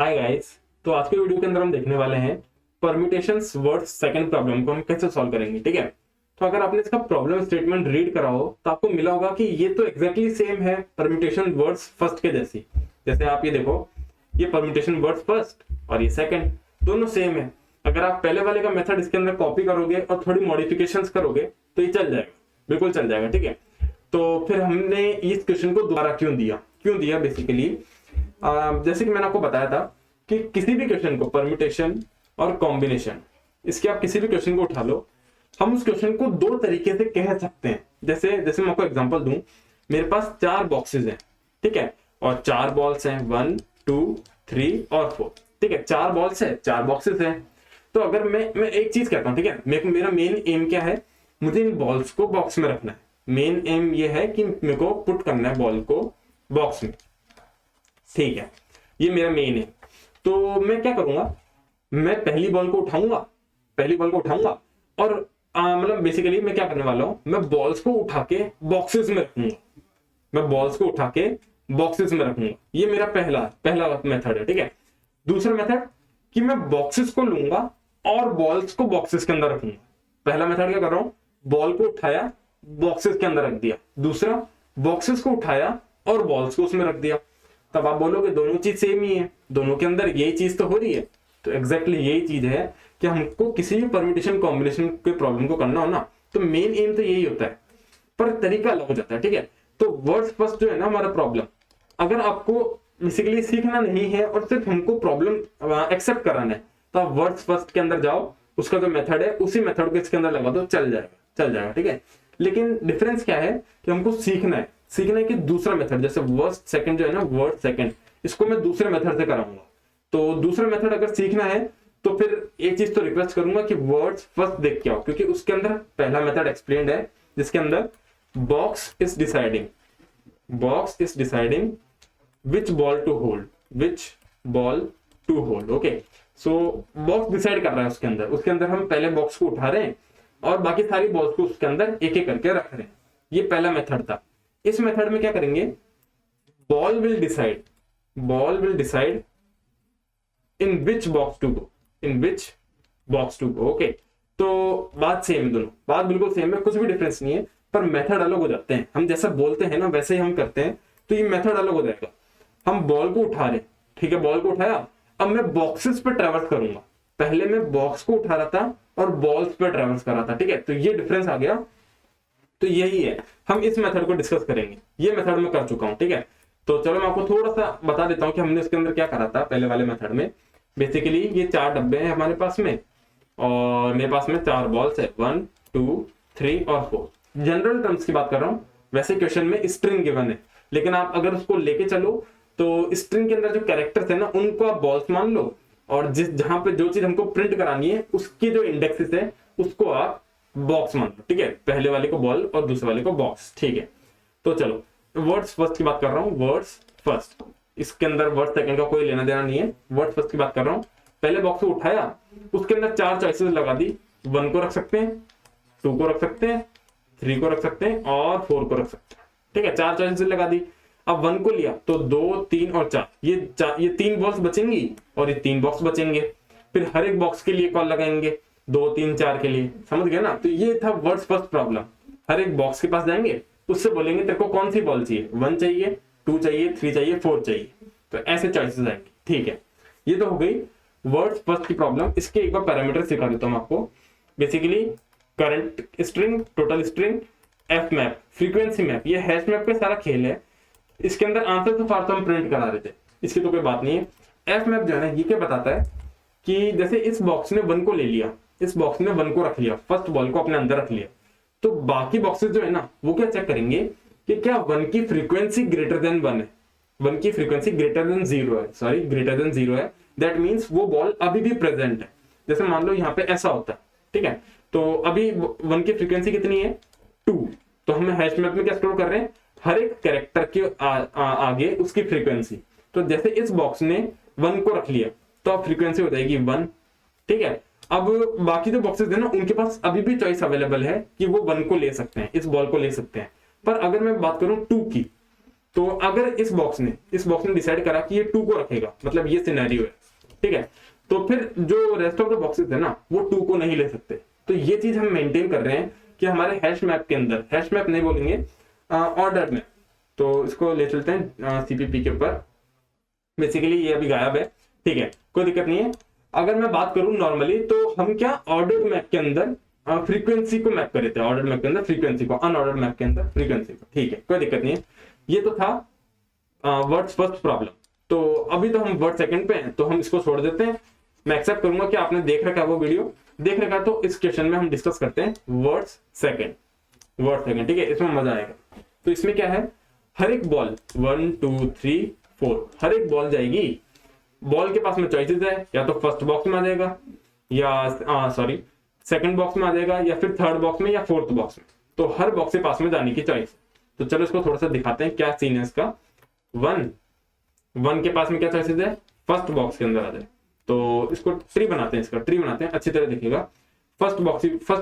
Hi guys. तो आज के वीडियो के अंदर हम देखने वाले हैं परम्यूटेशंस वर्ड्स सेकंड प्रॉब्लम को हम कैसे सॉल्व करेंगे। ठीक है, तो अगर आपने इसका प्रॉब्लम स्टेटमेंट रीड करा हो तो आपको मिला होगा कि ये तो एग्जैक्टली सेम है परम्यूटेशन वर्ड्स फर्स्ट के जैसी। जैसे आप ये देखो, ये परम्यूटेशन वर्ड्स फर्स्ट और ये सेकंड दोनों सेम है। अगर आप पहले वाले का मेथड इसके अंदर कॉपी करोगे और थोड़ी मॉडिफिकेशंस करोगे तो ये चल जाएगा, बिल्कुल चल जाएगा। ठीक है, तो फिर हमने इस क्वेश्चन को दोबारा क्यों दिया बेसिकली जैसे कि मैंने आपको बताया था कि किसी भी क्वेश्चन को परम्यूटेशन और कॉम्बिनेशन, इसके आप किसी भी क्वेश्चन को उठा लो, हम उस क्वेश्चन को दो तरीके से कह सकते हैं। जैसे जैसे मैं आपको एग्जांपल दूं, मेरे पास 4 बॉक्सेस हैं, ठीक है, और 4 बॉल्स हैं 1 2 3 और 4। ठीक है, 4 बॉल्स है, 4 बॉक्सेस हैं। तो अगर मैं एक चीज कहता हूं, ठीक है, मेरा मेन एम क्या है, मुझे इन बॉल्स को बॉक्स में रखना है। मेन एम ये है कि मेरे को पुट करना है बॉल को बॉक्स में। ठीक है, ये मेरा मेन है। तो मैं क्या करूंगा, मैं पहली बॉल को उठाऊंगा और मतलब बेसिकली मैं क्या करने वाला हूं, मैं बॉल्स को उठा के बॉक्सेस में रखूंगा। ये मेरा पहला मेथड है। ठीक है, दूसरा मेथड कि मैं बॉक्सेस को लूंगा और बॉल्स को बॉक्सेस के अंदर रखूंगा। पहला मेथड क्या कर रहा हूं, बॉल को उठाया बॉक्सेस के अंदर रख दिया। दूसरा, बॉक्सेस को उठाया और बॉल्स को उसमें रख दिया। तब आप बोलोगे दोनों चीज सेम ही है, दोनों के अंदर यही चीज तो हो रही है। तो एग्जैक्टली यही चीज है कि हमको किसी भी परम्यूटेशन कॉम्बिनेशन के प्रॉब्लम को करना हो ना, तो मेन एम तो यही होता है, पर तरीका अलग हो जाता है। ठीक है, तो वर्ड्स फर्स्ट जो है ना हमारा प्रॉब्लम, अगर आपको बेसिकली सीखना नहीं है और सिर्फ हमको प्रॉब्लम एक्सेप्ट कराना है, तो आप वर्ड्स फर्स्ट के अंदर जाओ, उसका जो मेथड है उसी मेथड को इसके अंदर लगा दो, चल जाएगा। ठीक है, लेकिन डिफरेंस क्या है कि हमको सीखना है कि दूसरा मेथड, जैसे वर्ड सेकंड जो है ना, वर्ड सेकंड, इसको मैं दूसरे मेथड से कराऊंगा। तो दूसरा मेथड अगर सीखना है तो फिर एक चीज तो रिक्वेस्ट करूंगा कि वर्ड्स फर्स्ट देख के आओ, क्योंकि उसके अंदर पहला मेथड एक्सप्लेन्ड है जिसके अंदर box is deciding which ball to hold. Okay, so box decide कर रहा है उसके अंदर हम पहले बॉक्स को उठा रहे हैं और बाकी सारी बॉल्स को उसके अंदर एक एक करके रख रहे हैं। ये पहला मेथड था। इस मेथड में क्या करेंगे, ball will decide in which box to go. Okay, तो बात सेम है, दोनों बात बिल्कुल सेम है, कुछ भी डिफरेंस नहीं है, पर मेथड अलग हो जाते हैं। हम जैसा बोलते हैं ना वैसे ही हम करते हैं, तो ये मेथड अलग हो जाएगा। हम बॉल को उठा रहे, ठीक है, बॉल को उठाया, अब मैं बॉक्सेस पे ट्रैवर्स करूंगा। पहले मैं बॉक्स को उठा रहा था और बॉल्स पे ट्रैवर्स कर रहा था। ठीक है, तो ये डिफरेंस आ गया। तो यही है, हम इस मेथड को डिस्कस करेंगे। ये मेथड मैं कर चुका हूं। ठीक है, तो चलो मैं आपको थोड़ा सा बता देता हूं कि हमने इसके अंदर क्या करा था पहले वाले मेथड में। बेसिकली ये 4 डब्बे हैं हमारे पास में और मेरे पास में 4 बॉल्स है 1 2 3 और 4। जनरल टर्म्स की बात कर रहा हूं, वैसे क्वेश्चन में स्ट्रिंग गिवन है, लेकिन आप अगर उसको लेके चलो तो स्ट्रिंग के अंदर जो कैरेक्टर्स है ना उनको आप बॉल्स मान लो, और जहां पे जो चीज हमको प्रिंट करानी है उसकी जो इंडेक्सेस है उसको आप बॉक्स मान लो। ठीक है, पहले वाले को बॉल और दूसरे वाले को बॉक्स। ठीक है, तो चलो वर्ड्स फर्स्ट की बात कर रहा हूँ। वर्ड्स फर्स्ट, इसके अंदर वर्ड सेकंड का कोई लेना देना नहीं है, वर्ड फर्स्ट की बात कर रहा हूँ। पहले बॉक्स को उठाया, उसके अंदर 4 चॉइसेस लगा दी, 1 को रख सकते हैं, 2 को रख सकते हैं, 3 को रख सकते हैं और 4 को रख सकते हैं। ठीक है, 4 चॉइसेस लगा दी। अब 1 को लिया तो 2 3 और 4, ये 3 बॉक्स बचेंगी और ये 3 बॉक्स बचेंगे। फिर हर एक बॉक्स के लिए कॉल लगाएंगे 2 3 4 के लिए, समझ गए ना। तो ये था वर्ड्स फर्स्ट प्रॉब्लम। हर एक बॉक्स के पास जाएंगे, उससे बोलेंगे तेरे को कौन सी बॉल चाहिए, 1 चाहिए, 2 चाहिए, 3 चाहिए, 4 चाहिए, तो ऐसे चॉइसेस आएंगे। ठीक है, ये तो हो गई वर्ड्स फर्स्ट की प्रॉब्लम। इसके एक बार पैरामीटर सिखा देता हूं आपको। Basically current string, total string, F map, frequency map, ये हैश मैप का सारा खेल है। इसके अंदर आंसर तो फार तो हम प्रिंट करा रहे थे, इसकी तो कोई बात नहीं है। एफ मैप जो है ना, ये क्या बताता है कि जैसे इस बॉक्स ने 1 को ले लिया, इस बॉक्स ने 1 को रख लिया, फर्स्ट बॉल को अपने अंदर रख लिया, तो बाकी बॉक्सेस जो है ना वो क्या चेक करेंगे कि क्या 1 की फ्रीक्वेंसी ग्रेटर देन 1 है, 1 की फ्रीक्वेंसी ग्रेटर देन 0 है, दैट मींस वो बॉल अभी भी प्रेजेंट है। जैसे मान लो यहाँ पे ऐसा होता है, ठीक है, तो अभी 1 की फ्रीक्वेंसी कितनी है 2, तो हम हैश मैप में क्या स्टोर कर रहे हैं, हर एक कैरेक्टर के आगे उसकी फ्रीक्वेंसी। तो जैसे इस बॉक्स ने 1 को रख लिया तो अब फ्रीक्वेंसी हो जाएगी 1। ठीक है, अब बाकी जो बॉक्सेस है ना उनके पास अभी भी चॉइस अवेलेबल है कि वो 1 को ले सकते हैं, इस बॉल को ले सकते हैं। पर अगर मैं बात करूं 2 की, तो अगर इस बॉक्स ने डिसाइड करा कि ये 2 को रखेगा, मतलब ये सिनेरियो है, ठीक है, तो फिर जो रेस्ट ऑफ द बॉक्सेस है ना वो 2 को नहीं ले सकते। तो ये चीज हम मेंटेन कर रहे हैं कि हमारे हैश मैप के अंदर, हैश मैप नहीं बोलेंगे, ऑर्डर में, तो इसको ले चलते हैं सीपीपी के ऊपर। बेसिकली ये अभी गायब है, ठीक है, कोई दिक्कत नहीं है। अगर मैं बात करूं नॉर्मली तो हम क्या ऑर्डर मैप के अंदर फ्रीक्वेंसी को मैप कर रहे थे, ऑर्डर मैप के अंदर फ्रीक्वेंसी को, अनऑर्डर मैप के अंदर फ्रीक्वेंसी को, ठीक है, कोई दिक्कत नहीं है। ये तो था वर्ड्स फर्स्ट प्रॉब्लम। तो अभी तो हम वर्ड सेकंड पे हैं, तो हम इसको छोड़ देते हैं। मैं एक्सेप्ट करूंगा कि आपने देख रखा है वो वीडियो, देख रखा, तो इस क्वेश्चन में हम डिस्कस करते हैं वर्ड्स सेकंड, ठीक है, इसमें मजा आएगा। तो इसमें क्या है, हर एक बॉल 1 2 3 4 हर एक बॉल जाएगी, बॉल के पास में चॉइसेस है, या तो फर्स्ट बॉक्स में आ जाएगा, या सॉरी सेकंड बॉक्स में आ जाएगा, या फिर थर्ड बॉक्स में, या फोर्थ बॉक्स में। तो हर बॉक्स के पास में जाने की चॉइस। तो चलो इसको थोड़ा सा दिखाते हैं क्या सीन है इसका। 1 के पास में क्या चॉइसेस है, फर्स्ट बॉक्स के अंदर आ जाए। तो इसको ट्री बनाते हैं, इसका ट्री बनाते हैं, अच्छी तरह देखिएगा। फर्स्ट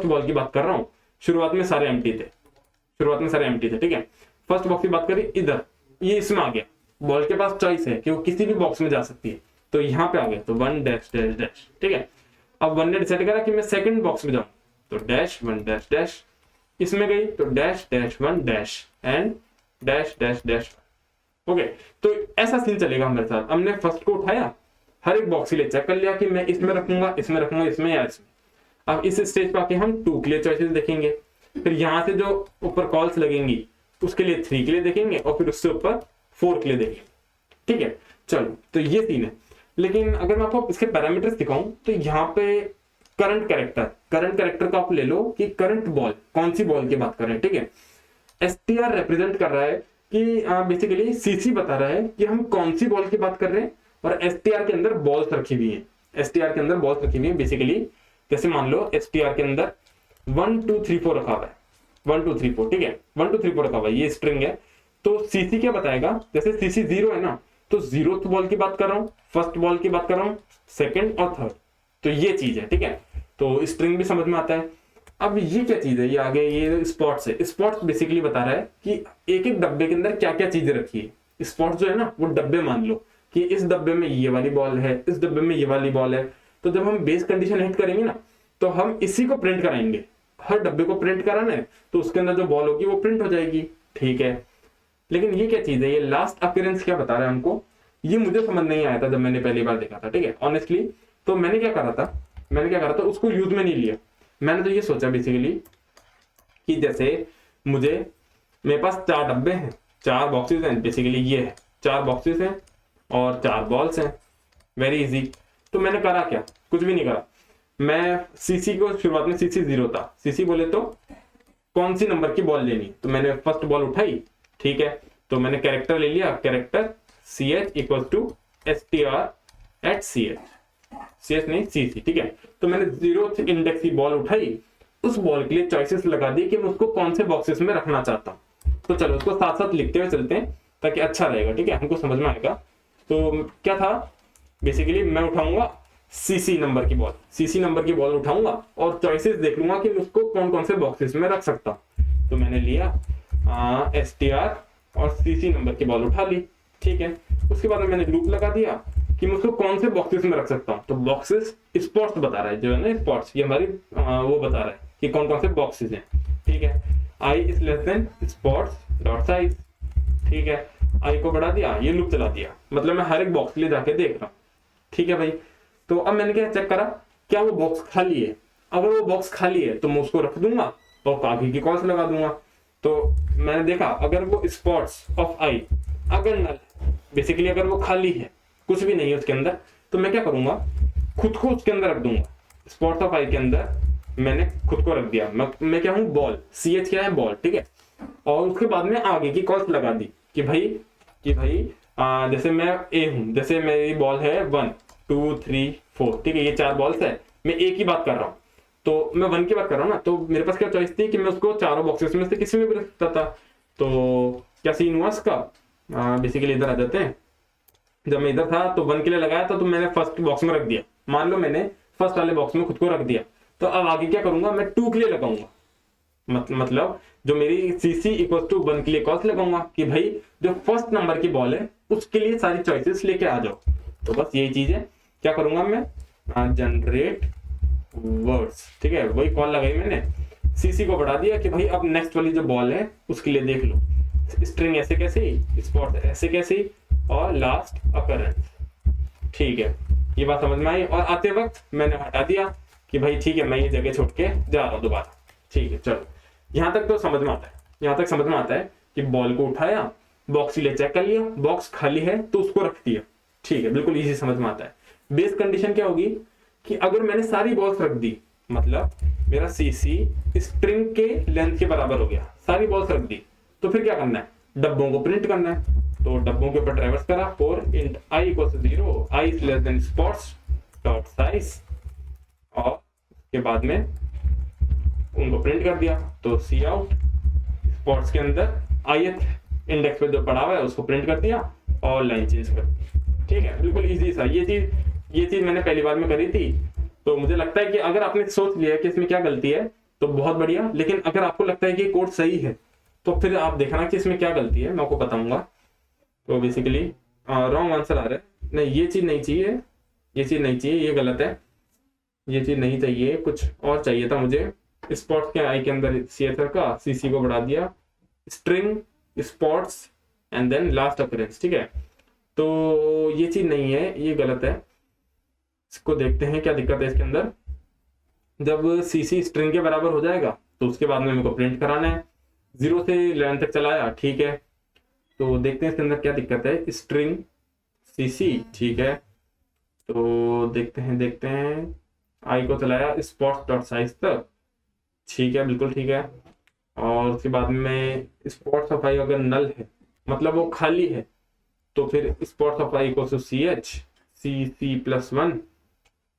बॉल की बात कर रहा हूं, शुरुआत में सारे एम्प्टी थे, ठीक है। फर्स्ट बॉक्स की बात करें, इधर ये इसमें आ गया, बॉल के पास चॉइस है कि वो किसी भी बॉक्स में जा सकती है, तो यहाँ पे आ गया, तो 1 डैश डैश डैश, ठीक है। अब 1 ने डिसाइड करा कि मैं सेकंड बॉक्स में जाऊं, तो डैश 1 डैश डैश, इसमें गई तो dash dash 1 dash and dash dash dash. Okay, तो ऐसा सीन चलेगा हमारे साथ। हमने फर्स्ट को उठाया, हर एक बॉक्स के लिए चेक कर लिया कि मैं इसमें रखूंगा, इसमें या इसमें। अब इस स्टेज पर आके हम 2 के लिए चॉइसेस देखेंगे, फिर यहाँ से जो ऊपर कॉल्स लगेंगी उसके लिए 3 के लिए देखेंगे, और फिर उससे ऊपर 4 के लिए देखेंगे, ठीक है। चलो, तो ये सीन है। लेकिन अगर मैं आपको इसके पैरामीटर्स दिखाऊं, तो यहाँ पे करंट कैरेक्टर का आप ले लो कि करंट बॉल, कौन सी बॉल की बात कर रहे हैं, ठीक है। एसटीआर रिप्रेजेंट कर रहा है कि बेसिकली सीसी बता रहा है कि हम कौन सी बॉल की बात कर रहे हैं, और एसटीआर के अंदर बॉल्स रखी हुई है। बेसिकली जैसे मान लो एसटीआर के अंदर 1 2 3 4 रखा हुआ है, 1 2 3 4, ठीक है, 1 2 3 4 रखा हुआ है, ये स्ट्रिंग है। तो सीसी क्या बताएगा, जैसे सीसी 0 है ना, तो 0th बॉल की बात कर रहा हूँ, फर्स्ट बॉल की बात कर रहा हूँ, सेकंड और थर्ड, तो ये चीज है, ठीक है। तो स्ट्रिंग भी समझ में आता है। अब ये क्या चीज है, ये आगे ये स्पॉट्स है। स्पॉट्स बेसिकली बता रहा है कि एक एक डब्बे के अंदर क्या क्या चीजें रखी है। स्पॉट्स जो है ना, वो डब्बे मान लो कि इस डब्बे में ये वाली बॉल है, इस डब्बे में ये वाली बॉल है। तो जब हम बेस कंडीशन हिट करेंगे ना, तो हम इसी को प्रिंट कराएंगे, हर डब्बे को प्रिंट कराना है, तो उसके अंदर जो बॉल होगी वो प्रिंट हो जाएगी, ठीक है। लेकिन ये क्या चीज है, ये लास्ट अपीयरेंस क्या बता रहा है हमको, ये मुझे समझ नहीं आया था जब मैंने पहली बार देखा था, ठीक है, ऑनेस्टली। तो मैंने क्या करा था, उसको यूज में नहीं लिया। मैंने तो ये सोचा बेसिकली कि जैसे मेरे पास 4 डब्बे हैं, 4 बॉक्सेस हैं, बेसिकली ये है 4 बॉक्सेस हैं और 4 बॉल्स हैं, वेरी इजी। तो मैंने करा क्या, कुछ भी नहीं करा। मैं सीसी को, शुरुआत में सीसी 0 था, सीसी बोले तो कौन सी नंबर की बॉल लेनी, तो मैंने फर्स्ट बॉल उठाई, ठीक है। तो मैंने कैरेक्टर ले लिया, character CH equal to STR at CH नहीं CC, ठीक है। तो मैंने 0th इंडेक्स की बॉल उठाई, उस बॉल के लिए चॉइसेस लगा दी कि मैं उसको कौन से बॉक्सेस में रखना चाहता हूँ। तो चलो उसको साथ साथ लिखते हुए चलते हैं ताकि अच्छा रहेगा, ठीक है, हमको समझ में आएगा। तो क्या था, बेसिकली मैं उठाऊंगा CC नंबर की बॉल उठाऊंगा और चॉइसेस देख लूंगा कि उसको कौन कौन से बॉक्सेस में रख सकता हूँ। तो मैंने लिया STR और CC नंबर की बॉल उठा ली, ठीक है। उसके बाद मैंने लूप लगा दिया कि मैं उसको कौन से बॉक्सेस में रख सकता हूँ। तो बॉक्सेस स्पॉट्स बता रहा है, जो है ना स्पॉट्स, ये हमारी वो बता रहा है कि कौन कौन से बॉक्सेस हैं, ठीक है। I is less than spots dot size, ठीक है। I को बढ़ा दिया, ये लूप चला दिया, मतलब मैं हर एक बॉक्स के लिए जाके देख रहा हूँ, ठीक है भाई। तो अब मैंने क्या चेक करा, क्या वो बॉक्स खाली है। अगर वो बॉक्स खाली है तो मैं उसको रख दूंगा और आगे की कॉल्स लगा दूंगा। तो मैंने देखा अगर वो स्पॉट्स ऑफ आई अगर नल, बेसिकली अगर वो खाली है, कुछ भी नहीं है उसके अंदर, तो मैं क्या करूंगा, खुद को उसके अंदर रख दूंगा। स्पॉट्स ऑफ आई के अंदर मैंने खुद को रख दिया, मैं क्या हूँ, बॉल, CH क्या है, बॉल, ठीक है। और उसके बाद में आगे की कॉल्स लगा दी कि भाई जैसे मैं A हूँ, जैसे मेरी बॉल है 1 2 3 4, ठीक है, ये 4 बॉल्स है, मैं A की बात कर रहा हूँ, तो मैं 1 की बात कर रहा हूँ ना, तो मेरे पास क्या चॉइस थी कि मैं उसको चारों बॉक्सेस में से किसी में भी रख सकता था। तो क्या सीन हुआ इसका, बेसिकली इधर आ जाते हैं। जब मैं इधर था तो 1 के लिए लगाया था, तो मैंने फर्स्ट बॉक्स में रख दिया, मान लो मैंने फर्स्ट वाले बॉक्स में खुद को रख दिया। तो अब आगे क्या करूंगा, मैं 2 के लिए लगाऊंगा, मतलब जो मेरी सीसी इक्वल टू 1 के लिए कॉस्ट लगाऊंगा कि भाई जो फर्स्ट नंबर की बॉल है उसके लिए सारी चॉइसेस लेके आ जाओ। तो बस यही चीज है, क्या करूंगा मैं, जनरेट वर्ड्स, ठीक है, वही कॉल लगाई मैंने, सीसी को बढ़ा दिया कि भाई अब नेक्स्ट वाली जो बॉल है उसके लिए देख लो, स्ट्रिंग ऐसे कैसे ही, स्पॉट ऐसे कैसे ही, और लास्ट अकरेंस। ठीक है, ये बात समझ में आई। और आते वक्त मैंने हटा दिया कि भाई ठीक है मैं ये जगह छोड़ के जा रहा हूँ दोबारा। ठीक है, चलो यहाँ तक तो समझ में आता है, यहाँ तक समझ में आता है कि बॉल को उठाया, बॉक्स के लिए चेक कर लिया, बॉक्स खाली है तो उसको रख दिया। ठीक है, बिल्कुल इजी समझ में आता है। बेस कंडीशन क्या होगी कि अगर मैंने सारी बॉल्स रख दी, मतलब मेरा सीसी स्ट्रिंग के लेंथ के बराबर हो गया, सारी बॉल्स रख दी, तो फिर क्या करना है, डब्बों को प्रिंट करना है। तो डब्बों के ऊपर ट्रैवर्स करा for int i equal to 0, i is less than spots dot size, और उसके बाद में उनको प्रिंट कर दिया। तो सी आउट स्पॉट्स के अंदर ith इंडेक्स पे जो पड़ा हुआ है उसको प्रिंट कर दिया और लाइन चेंज कर दी। ठीक है, बिल्कुल इजी सा। ये चीज मैंने पहली बार में करी थी, तो मुझे लगता है कि अगर आपने सोच लिया कि इसमें क्या गलती है तो बहुत बढ़िया, लेकिन अगर आपको लगता है कि कोड सही है तो फिर आप देखना कि इसमें क्या गलती है, मैं आपको बताऊंगा। तो बेसिकली रॉन्ग आंसर आ रहा है, नहीं ये चीज नहीं चाहिए, ये चीज नहीं चाहिए, ये गलत है, ये चीज नहीं चाहिए, कुछ और चाहिए था मुझे। स्पॉट्स के आई के अंदर सीएसआर का सीसी को बढ़ा दिया, string spots and then last appearance. ठीक है, तो ये चीज नहीं है, ये गलत है। इसको देखते हैं क्या दिक्कत है इसके अंदर। जब सीसी स्ट्रिंग के बराबर हो जाएगा तो उसके बाद में मेरे को प्रिंट कराना है, 0 से 11 तक चलाया, ठीक है। तो देखते हैं इसके अंदर क्या दिक्कत है, स्ट्रिंग सीसी, ठीक है। तो देखते हैं आई को चलाया स्पॉट्स डॉट साइज तक, ठीक है, बिल्कुल ठीक है। और उसके बाद में स्पॉट्स ऑफ आई अगर नल है, मतलब वो खाली है, तो फिर spots of I equals to सी+1,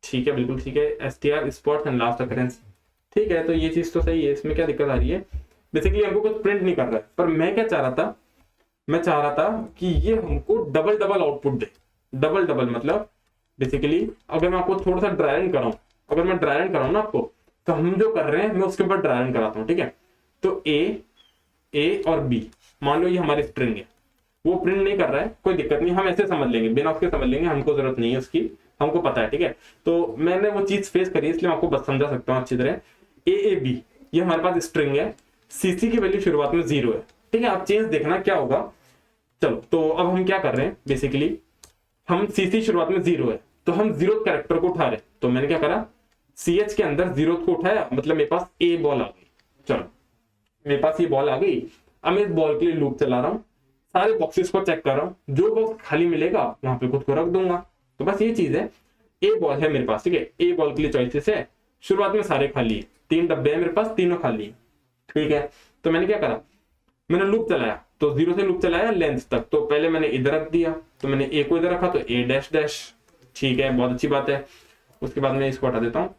ठीक है, बिल्कुल ठीक है, str spots and last occurrence. ठीक है, तो ये चीज तो सही है। इसमें क्या दिक्कत आ रही है, बेसिकली हमको कुछ प्रिंट नहीं कर रहा है, पर मैं क्या चाह रहा था, मैं चाह रहा था कि ये हमको डबल आउटपुट दे। डबल मतलब बेसिकली अगर मैं आपको थोड़ा सा ड्राई रन कराऊं, अगर मैं ड्राई रन कराऊं ना आपको, तो हम जो कर रहे हैं मैं उसके ऊपर ड्राई रन कराता हूँ। ठीक है, तो ए और बी, मान लो ये हमारी स्ट्रिंग है, वो प्रिंट नहीं कर रहा है, कोई दिक्कत नहीं, हम ऐसे समझ लेंगे, बिना उसके समझ लेंगे, हमको जरूरत नहीं है उसकी, हमको पता है। ठीक है, तो मैंने वो चीज फेस करी इसलिए मैं आपको बस समझा सकता हूँ अच्छी तरह। ए बी ये हमारे पास स्ट्रिंग है, सीसी की वैल्यू शुरुआत में 0 है। ठीक है, आप चेंज देखना क्या होगा। चलो, तो अब हम क्या कर रहे हैं, बेसिकली हम सीसी शुरुआत में 0 है, तो हम 0th कैरेक्टर को उठा रहे हैं। तो मैंने क्या करा, CH के अंदर 0th को उठाया, मतलब मेरे पास ए बॉल आ गई। चलो, मेरे पास ये बॉल आ गई, अब मैं इस बॉल के लिए लूप चला रहा हूँ, सारे बॉक्सेस को चेक कर रहा हूँ, जो बॉक्स खाली मिलेगा वहां पे खुद को रख दूंगा। तो बस ये चीज है, ए बॉल है मेरे पास, ठीक है, ए बॉल के लिए चॉइसेस है, शुरुआत में सारे खाली है, 3 डब्बे हैं मेरे पास, तीनों खाली है। ठीक है, तो मैंने क्या करा, मैंने लूप चलाया, तो 0 से लूप चलाया लेंथ तक, तो पहले मैंने इधर रख दिया, तो मैंने ए को इधर रखा, तो ए डैश डैश, ठीक है, बहुत अच्छी बात है। उसके बाद मैं इसको हटा देता हूँ,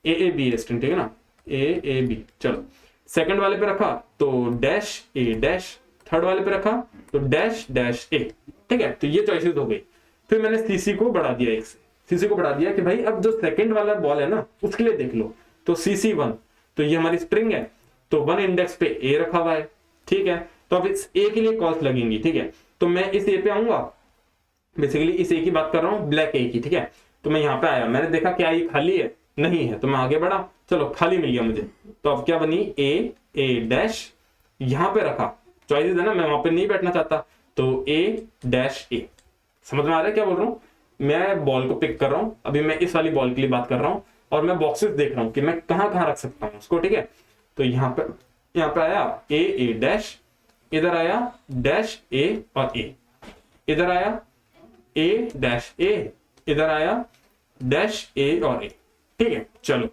ए बी स्ट्रिंग, ठीक है ना, ए बी। चलो, सेकंड वाले पे रखा तो डैश ए डैश, थर्ड वाले पे रखा तो डैश डैश ए। ठीक है, तो ये चॉइसेस हो गई। फिर मैंने सीसी को बढ़ा दिया, एक से सीसी को बढ़ा दिया कि भाई अब जो सेकंड वाला बॉल है ना उसके लिए देख लो, तो CC1, तो ये हमारी स्ट्रिंग है, तो 1 इंडेक्स पे ए रखा हुआ है। ठीक है, तो अब इस ए के लिए कॉल्स लगेंगी। ठीक है, तो मैं इस ए पे आऊंगा, बेसिकली इस ए की बात कर रहा हूँ, ब्लैक ए की। ठीक है, तो मैं यहाँ पे आया, मैंने देखा क्या ये खाली है, नहीं है, तो मैं आगे बढ़ा, चलो खाली मिल गया मुझे, तो अब क्या बनी, ए डैश, यहाँ पे रखा, चॉइसेस है ना, मैं वहां पे नहीं बैठना चाहता, तो ए डैश ए। समझ में आ रहा है क्या बोल रहा हूँ, मैं बॉल को पिक कर रहा हूँ, अभी मैं इस वाली बॉल के लिए बात कर रहा हूँ, और मैं बॉक्सेस देख रहा हूँ कि मैं कहाँ कहाँ रख सकता हूँ उसको। ठीक है, तो यहाँ पे आया ए डैश, इधर आया डैश ए और ए, इधर आया ए डैश ए, इधर आया डैश ए और ए। ठीक है, चलो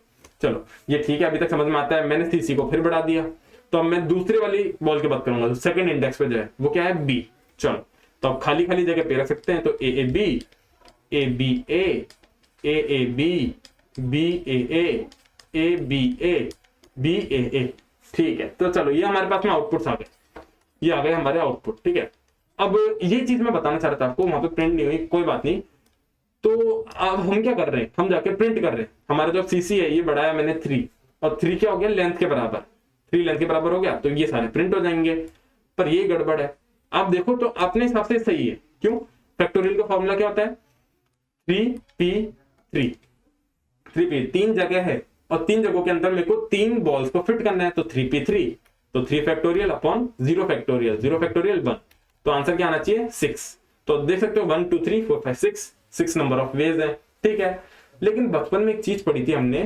ये ठीक है, अभी तक समझ में आता है। मैंने सीसी को फिर बढ़ा दिया, तो अब मैं दूसरे वाली बॉल की बात करूंगा, तो सेकंड इंडेक्स पे जो है वो क्या है, बी। चलो, तो अब खाली जगह पे रख सकते हैं, तो A B A B A B A B A. ठीक है, तो चलो ये हमारे पास में आउटपुट्स आ गए, ये आ गए हमारे आउटपुट। ठीक है, अब ये चीज मैं बताना चाह रहा था आपको, वहां पे प्रिंट नहीं हुई, कोई बात नहीं। तो अब हम क्या कर रहे हैं, हम जाके प्रिंट कर रहे हैं, हमारा जो सीसी है ये बढ़ाया मैंने 3, और 3 क्या हो गया, लेंथ के बराबर। 3 लेंथ के बराबर हो गया तो ये सारे प्रिंट हो जाएंगे। पर ये गड़बड़ है, आप देखो तो अपने हिसाब से सही है। क्यों? फैक्टोरियल का फॉर्मूला क्या होता है? 3p3। 3p 3 जगह है और 3 जगहों के अंदर मेरे को 3 बॉल्स को फिट करना है, तो 3p3, तो 3 फैक्टोरियल अपॉन 0 फैक्टोरियल, 0 फैक्टोरियल 1, तो आंसर क्या आना चाहिए? 6। तो देख सकते हो 1 2 3 4 5 6 नंबर ऑफ वेज है, ठीक है। लेकिन बचपन में एक चीज पढ़ी थी हमने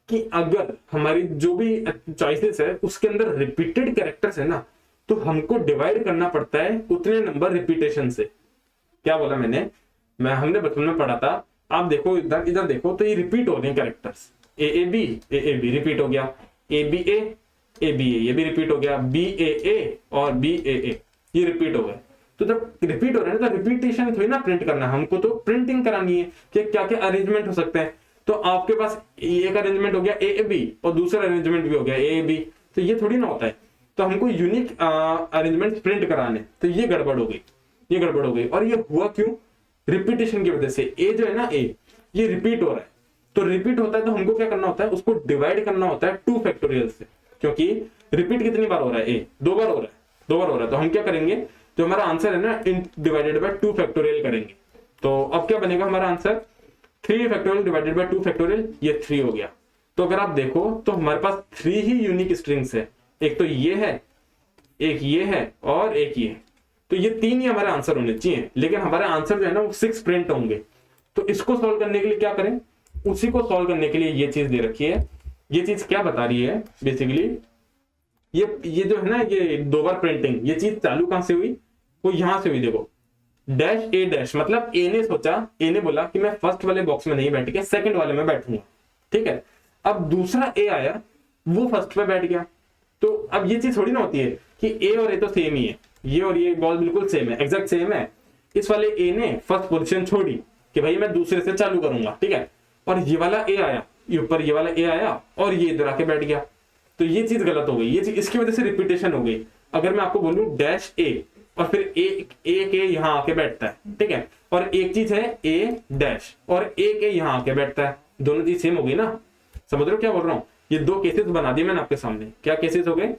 कि अगर हमारी जो भी चॉइसेस है उसके अंदर रिपीटेड कैरेक्टर्स है ना, तो हमको डिवाइड करना पड़ता है उतने नंबर रिपीटेशन से। क्या बोला मैंने? हमने बचपन में पढ़ा था, आप देखो इधर इधर देखो तो ये रिपीट हो रहे हैं कैरेक्टर्स, ए बी रिपीट हो गया, ए बी ए ये भी रिपीट हो गया, बी ए और बी ए ये रिपीट हो गए। तो जब रिपीट हो रहे हैं तो रिपीटेशन थोड़ी ना प्रिंट करना, हमको तो प्रिंटिंग करानी है कि क्या क्या अरेंजमेंट हो सकते हैं। तो आपके पास एक अरेंजमेंट हो गया ए बी और दूसरा अरेंजमेंट भी हो गया ए बी, तो ये थोड़ी ना होता है। तो हमको यूनिक अरेंजमेंट प्रिंट कराने, तो ये गड़बड़ हो गई, ये गड़बड़ हो गई। और ये हुआ क्यों? रिपीटेशन की वजह से। ए जो है ना, ए ये रिपीट हो रहा है, तो रिपीट होता है तो हमको क्या करना होता है? उसको डिवाइड करना होता है 2 फैक्टोरियल से, क्योंकि रिपीट कितनी बार हो रहा है? ए 2 बार हो रहा है, 2 बार हो रहा है। तो हम क्या करेंगे, जो हमारा आंसर है ना, डिवाइडेड बाय 2 फैक्टोरियल करेंगे। तो अब क्या बनेगा हमारा answer? 3 factorial divided by 2 factorial, ये 3 हो गया। तो अगर आप देखो तो हमारे पास 3 ही यूनिक स्ट्रिंग्स है, एक तो ये है, एक ये है और एक ये। तो ये 3 ही हमारे आंसर होने चाहिए, लेकिन हमारे आंसर जो है ना वो 6 प्रिंट होंगे। तो इसको सॉल्व करने के लिए क्या करें? उसी को सॉल्व करने के लिए ये चीज दे रखी है। ये चीज क्या बता रही है बेसिकली, ये जो है ना, ये 2 बार प्रिंटिंग, ये चीज चालू कहां से हुई? वो यहां से हुई। देखो डैश ए डैश, मतलब ए ने सोचा, ए ने बोला कि मैं फर्स्ट वाले बॉक्स में नहीं बैठ के सेकंड वाले में बैठूंगा, ठीक है। अब दूसरा ए आया, वो फर्स्ट पे बैठ गया। तो अब ये चीज थोड़ी ना होती है कि ए और ए तो सेम ही है, ये और ये बॉल बिल्कुल सेम है, एग्जैक्ट सेम है। इस वाले ए ने फर्स्ट पोजीशन छोड़ी कि भाई मैं दूसरे से चालू करूंगा, ठीक है। और ये वाला ए आया, ये ऊपर ये वाला ए आया और ये इधर आके बैठ गया। तो ये चीज गलत हो गई, ये चीज इसकी वजह से रिपीटेशन हो गई। अगर मैं आपको बोलूं डैश ए और फिर एक ए यहां आके बैठता है, ठीक है, और एक चीज है ए डैश और एक ए यहां आके बैठता है, दोनों चीज सेम हो गई ना। समझ रहे हो क्या बोल रहा हूं? ये 2 केसेस बना दिए मैंने आपके सामने। क्या केसेस हो गए?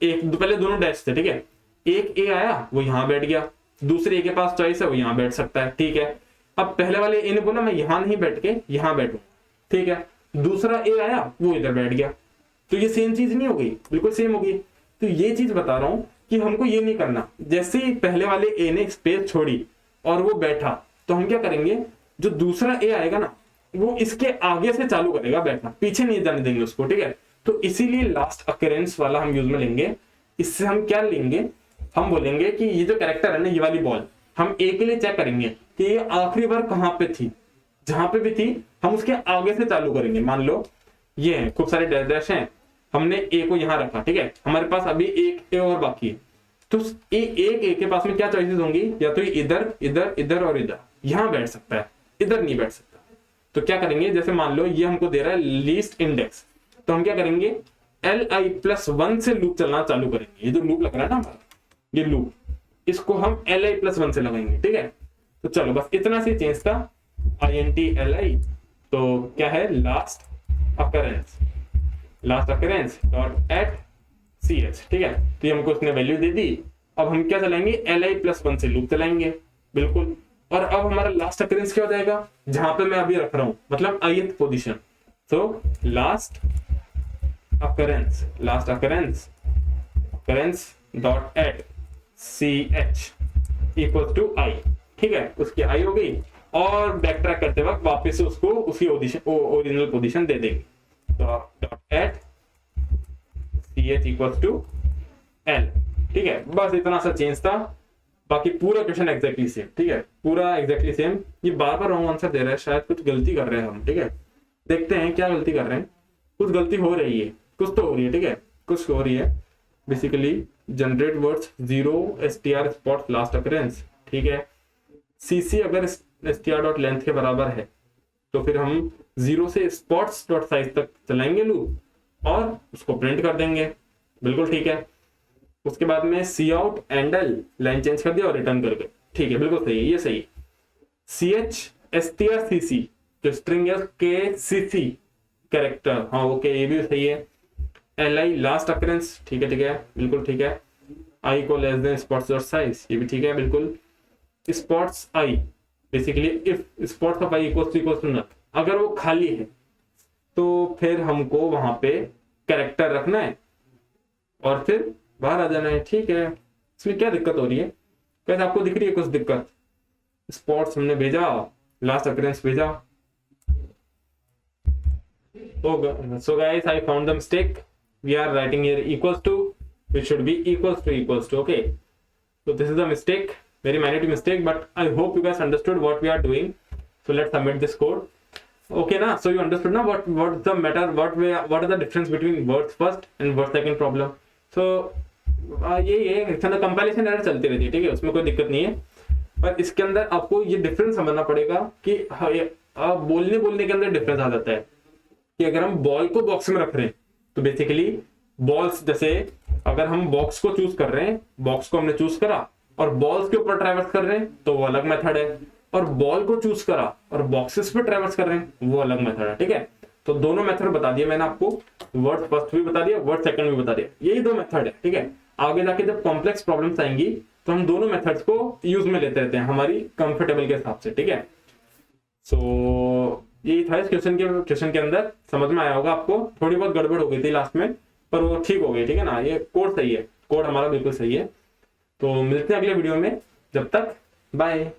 एक पहले दोनों डैश थे, ठीक है, एक ए आया वो यहां बैठ गया, दूसरे ए के पास चॉइस है वो यहां बैठ सकता है, ठीक है। अब पहले वाले ए ने बोला मैं यहां नहीं बैठ के यहां बैठूं, ठीक है, दूसरा ए आया वो इधर बैठ गया। तो ये सेम चीज नहीं हो गई? बिल्कुल सेम हो गई। तो ये चीज बता रहा हूं कि हमको ये नहीं करना। जैसे ही पहले वाले ए ने स्पेस छोड़ी और वो बैठा, तो हम क्या करेंगे, जो दूसरा ए आएगा ना वो इसके आगे से चालू करेगा बैठना, पीछे नहीं जाने देंगे उसको, ठीक है। तो इसीलिए लास्ट अकरेंस वाला हम यूज में लेंगे। इससे हम क्या लेंगे, हम बोलेंगे कि ये जो कैरेक्टर है ना, ये वाली बॉल हम ए के लिए चेक करेंगे कि ये आखिरी बार कहां पे थी, जहां पे भी थी हम उसके आगे से चालू करेंगे। मान लो ये है, खूब सारे डैश डैश हैं, हमने ए को यहां रखा, ठीक है, हमारे पास अभी एक ए और बाकी है। तो एक ए के पास में क्या चॉइसेस होंगी? या तो इधर इधर इधर और इधर, यहां बैठ सकता है, इधर नहीं बैठ सकता। तो क्या करेंगे, जैसे मान लो ये हमको दे रहा है लीस्ट इंडेक्स, तो हम क्या करेंगे, li+1 से लूप चलना चालू करेंगे। ये जो लूप लग रहा है ना हमारा, ये लूप, इसको हम li+1 से लगाएंगे, ठीक है। तो चलो बस इतना सी चेंज था, int li, तो क्या है, last occurrence dot at ch, ठीक है। तो ये हमको उसने वैल्यू दे दी। अब हम क्या चलाएंगे, li+1 से लूप चलाएंगे, बिल्कुल। और अब हमारा लास्ट अकरेंस क्या हो जाएगा, जहां पे मैं अभी रख रहा हूं, मतलब ith पोजीशन। तो last occurrence dot at ch equal to i, ठीक है, उसकी i हो गई। और बैक ट्रैक करते वक्त वापस से उसको उसी ओरिजिनल पोजीशन दे देंगे। तो dot at ch equal to l, ठीक है। बस इतना सा चेंज था, बाकी पूरा क्वेश्चन एग्जैक्टली सेम, ठीक है, पूरा एग्जैक्टली सेम। ये बार बार रॉन्ग आंसर दे रहा है, शायद कुछ गलती कर रहे हैं हम, ठीक है। देखते हैं क्या गलती कर रहे हैं। कुछ गलती हो रही है, कुछ तो हो रही है, ठीक है, कुछ हो रही है। Basically generate words 0 str spot last occurrence, ठीक है। cc अगर str डॉट लेंथ के बराबर है तो फिर हम 0 से स्पॉट्स डॉट साइज तक चलाएंगे लूप और उसको प्रिंट कर देंगे, बिल्कुल ठीक है। उसके बाद में सी आउट एंडल लाइन चेंज कर दिया और रिटर्न कर गए, ठीक है, बिल्कुल सही है, ये सही। ch strcc जो स्ट्रिंग है के cc कैरेक्टर, हाँ ओके, ये भी सही है। एल आई लास्ट अकरेंस, ठीक है बिल्कुल ठीक है। आई को less than spots dot size, ये भी ठीक है बिल्कुल। Spots I basically if spots of I equals to nth, अगर वो खाली है तो फिर हमको वहां पे कैरेक्टर रखना है और फिर बाहर आ जाना है, ठीक है। इसमें क्या दिक्कत हो रही है, कैसे आपको दिख रही है कुछ दिक्कत? स्पॉट्स हमने भेजा, लास्ट अकरेंस भेजा। So guys, I found the mistake. We are writing here equals to, it should be equals to, okay. So this is the mistake, very minor mistake, but I hope you guys understood what we are doing. So let's submit this code. Okay na, so you understood na what's the matter, what are the difference between words first and words second problem. So ये compilation error चलती रहती है, ठीक है, उसमें कोई दिक्कत नहीं है। पर इसके अंदर आपको ये डिफरेंस समझना पड़ेगा कि बोलने के अंदर डिफरेंस आ जाता है कि अगर हम बॉल को बॉक्स में रख रहे हैं तो बेसिकली बॉल्स, जैसे अगर हम बॉक्स को चूज कर रहे हैं, बॉक्स को हमने चूज करा और बॉल्स के ऊपर ट्रैवर्स कर रहे हैं तो वो अलग मेथड है, और बॉल को चूज करा और बॉक्सेस पे ट्रैवर्स कर रहे हैं वो अलग मेथड है, ठीक है। तो दोनों मेथड बता दिए मैंने आपको, वर्ड फर्स्ट भी बता दिया, वर्ड सेकंड भी बता दिया, यही दो मेथड है, ठीक है। आगे जाके जब कॉम्प्लेक्स प्रॉब्लम्स आएंगी तो हम दोनों मेथड्स को यूज में लेते रहते हैं हमारी कंफर्टेबल के हिसाब से, ठीक है। सो यही था इस क्वेश्चन के अंदर, समझ में आया होगा आपको। थोड़ी बहुत गड़बड़ हो गई थी लास्ट में पर वो ठीक हो गई, ठीक है ना। ये कोड सही है, कोड हमारा बिल्कुल सही है। तो मिलते हैं अगले वीडियो में, जब तक बाय।